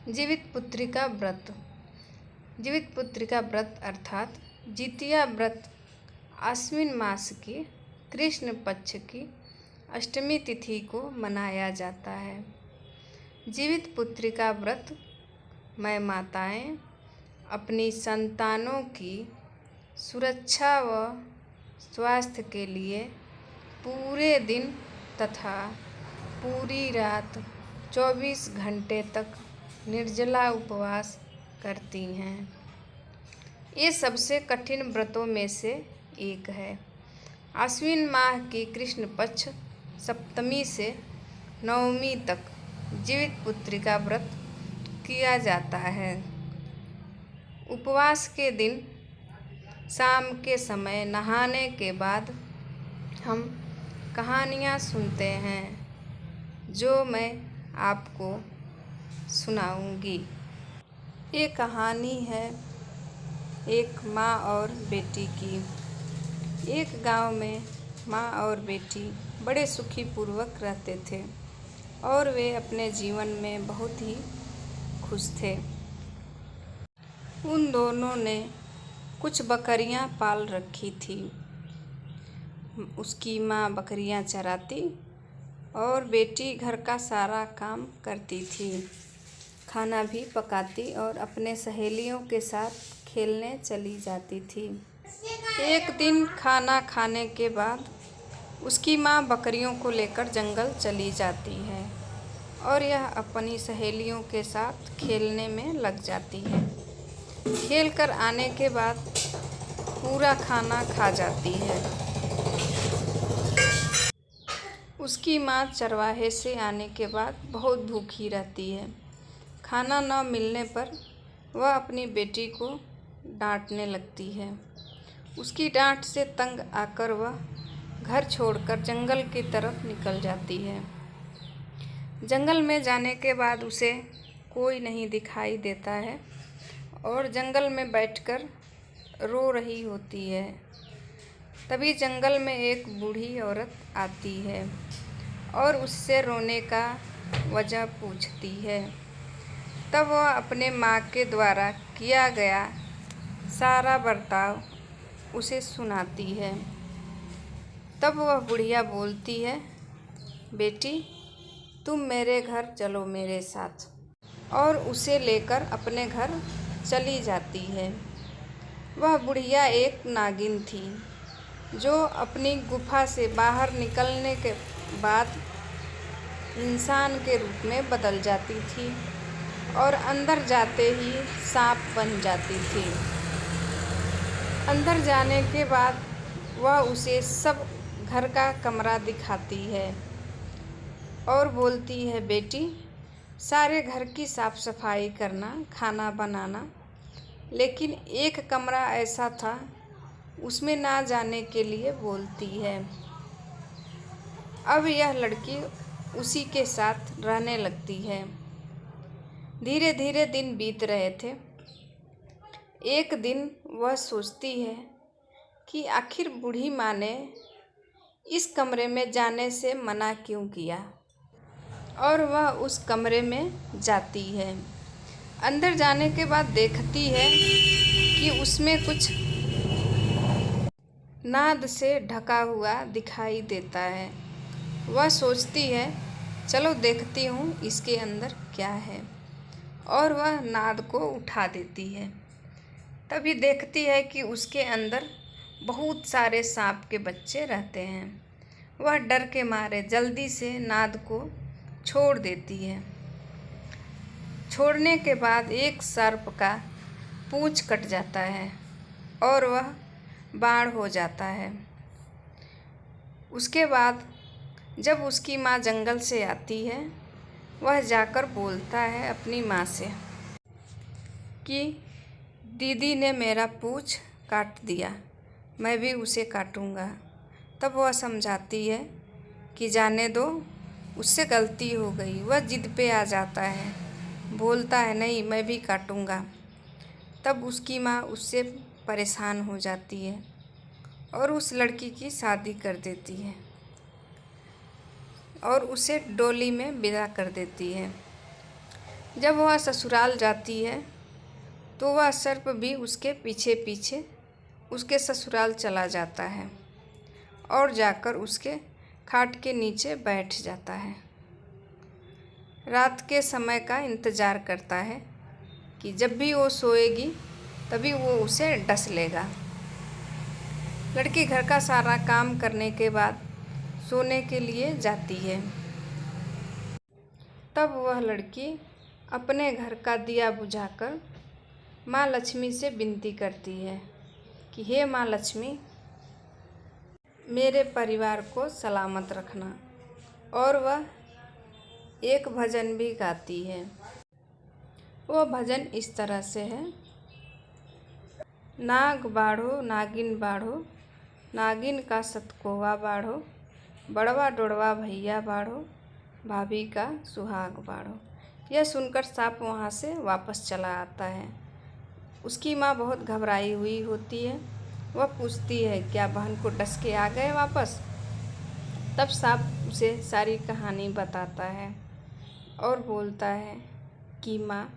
जीवित पुत्रिका व्रत। जीवित पुत्रिका व्रत अर्थात जितिया व्रत आश्विन मास की कृष्ण पक्ष की अष्टमी तिथि को मनाया जाता है। जीवित पुत्रिका व्रत में माताएं अपनी संतानों की सुरक्षा व स्वास्थ्य के लिए पूरे दिन तथा पूरी रात 24 घंटे तक निर्जला उपवास करती हैं। ये सबसे कठिन व्रतों में से एक है। आश्विन माह की कृष्ण पक्ष सप्तमी से नवमी तक जीवित पुत्रिका व्रत किया जाता है। उपवास के दिन शाम के समय नहाने के बाद हम कहानियाँ सुनते हैं जो मैं आपको सुनाऊंगी। ये कहानी है एक माँ और बेटी की। एक गांव में माँ और बेटी बड़े सुखी पूर्वक रहते थे और वे अपने जीवन में बहुत ही खुश थे। उन दोनों ने कुछ बकरियां पाल रखी थी। उसकी माँ बकरियां चराती और बेटी घर का सारा काम करती थी, खाना भी पकाती और अपने सहेलियों के साथ खेलने चली जाती थी। एक दिन खाना खाने के बाद उसकी माँ बकरियों को लेकर जंगल चली जाती है और यह अपनी सहेलियों के साथ खेलने में लग जाती है। खेल कर आने के बाद पूरा खाना खा जाती है। उसकी माँ चरवाहे से आने के बाद बहुत भूखी रहती है। खाना न मिलने पर वह अपनी बेटी को डांटने लगती है। उसकी डांट से तंग आकर वह घर छोड़कर जंगल की तरफ निकल जाती है। जंगल में जाने के बाद उसे कोई नहीं दिखाई देता है और जंगल में बैठकर रो रही होती है। तभी जंगल में एक बूढ़ी औरत आती है और उससे रोने का वजह पूछती है। तब वह अपने माँ के द्वारा किया गया सारा बर्ताव उसे सुनाती है। तब वह बुढ़िया बोलती है, बेटी तुम मेरे घर चलो मेरे साथ, और उसे लेकर अपने घर चली जाती है। वह बुढ़िया एक नागिन थी जो अपनी गुफा से बाहर निकलने के बाद इंसान के रूप में बदल जाती थी और अंदर जाते ही सांप बन जाती थी। अंदर जाने के बाद वह उसे सब घर का कमरा दिखाती है और बोलती है, बेटी सारे घर की साफ सफाई करना, खाना बनाना, लेकिन एक कमरा ऐसा था उसमें ना जाने के लिए बोलती है। अब यह लड़की उसी के साथ रहने लगती है। धीरे धीरे दिन बीत रहे थे। एक दिन वह सोचती है कि आखिर बूढ़ी माँ ने इस कमरे में जाने से मना क्यों किया, और वह उस कमरे में जाती है। अंदर जाने के बाद देखती है कि उसमें कुछ नाद से ढका हुआ दिखाई देता है। वह सोचती है, चलो देखती हूँ इसके अंदर क्या है, और वह नाद को उठा देती है। तभी देखती है कि उसके अंदर बहुत सारे सांप के बच्चे रहते हैं। वह डर के मारे जल्दी से नाद को छोड़ देती है। छोड़ने के बाद एक सर्प का पूंछ कट जाता है और वह बाढ़ हो जाता है। उसके बाद जब उसकी माँ जंगल से आती है, वह जाकर बोलता है अपनी माँ से कि दीदी ने मेरा पूंछ काट दिया, मैं भी उसे काटूंगा। तब वह समझाती है कि जाने दो, उससे गलती हो गई। वह जिद पे आ जाता है, बोलता है नहीं मैं भी काटूंगा। तब उसकी माँ उससे परेशान हो जाती है और उस लड़की की शादी कर देती है और उसे डोली में विदा कर देती है। जब वह ससुराल जाती है तो वह सर्प भी उसके पीछे पीछे उसके ससुराल चला जाता है और जाकर उसके खाट के नीचे बैठ जाता है। रात के समय का इंतज़ार करता है कि जब भी वो सोएगी तभी वो उसे डस लेगा। लड़की घर का सारा काम करने के बाद सोने के लिए जाती है। तब वह लड़की अपने घर का दिया बुझाकर माँ लक्ष्मी से विनती करती है कि हे माँ लक्ष्मी, मेरे परिवार को सलामत रखना। और वह एक भजन भी गाती है। वह भजन इस तरह से है। नाग बाढ़ो नागिन बाढ़ो, नागिन का सतकोवा बाढ़ो, बड़वा डोड़वा भैया बाढ़ो, भाभी का सुहाग बाढ़ो। यह सुनकर सांप वहाँ से वापस चला आता है। उसकी माँ बहुत घबराई हुई होती है। वह पूछती है, क्या बहन को डस के आ गए वापस? तब सांप उसे सारी कहानी बताता है और बोलता है कि माँ,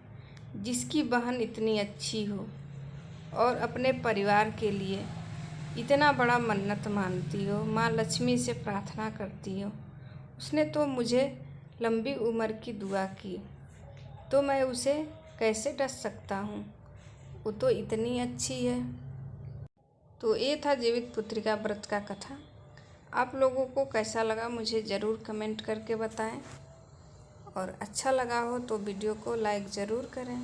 जिसकी बहन इतनी अच्छी हो और अपने परिवार के लिए इतना बड़ा मन्नत मानती हो, माँ लक्ष्मी से प्रार्थना करती हो, उसने तो मुझे लंबी उम्र की दुआ की, तो मैं उसे कैसे डस सकता हूँ? वो तो इतनी अच्छी है। तो ये था जीवित पुत्रिका व्रत का कथा। आप लोगों को कैसा लगा मुझे ज़रूर कमेंट करके बताएं, और अच्छा लगा हो तो वीडियो को लाइक ज़रूर करें।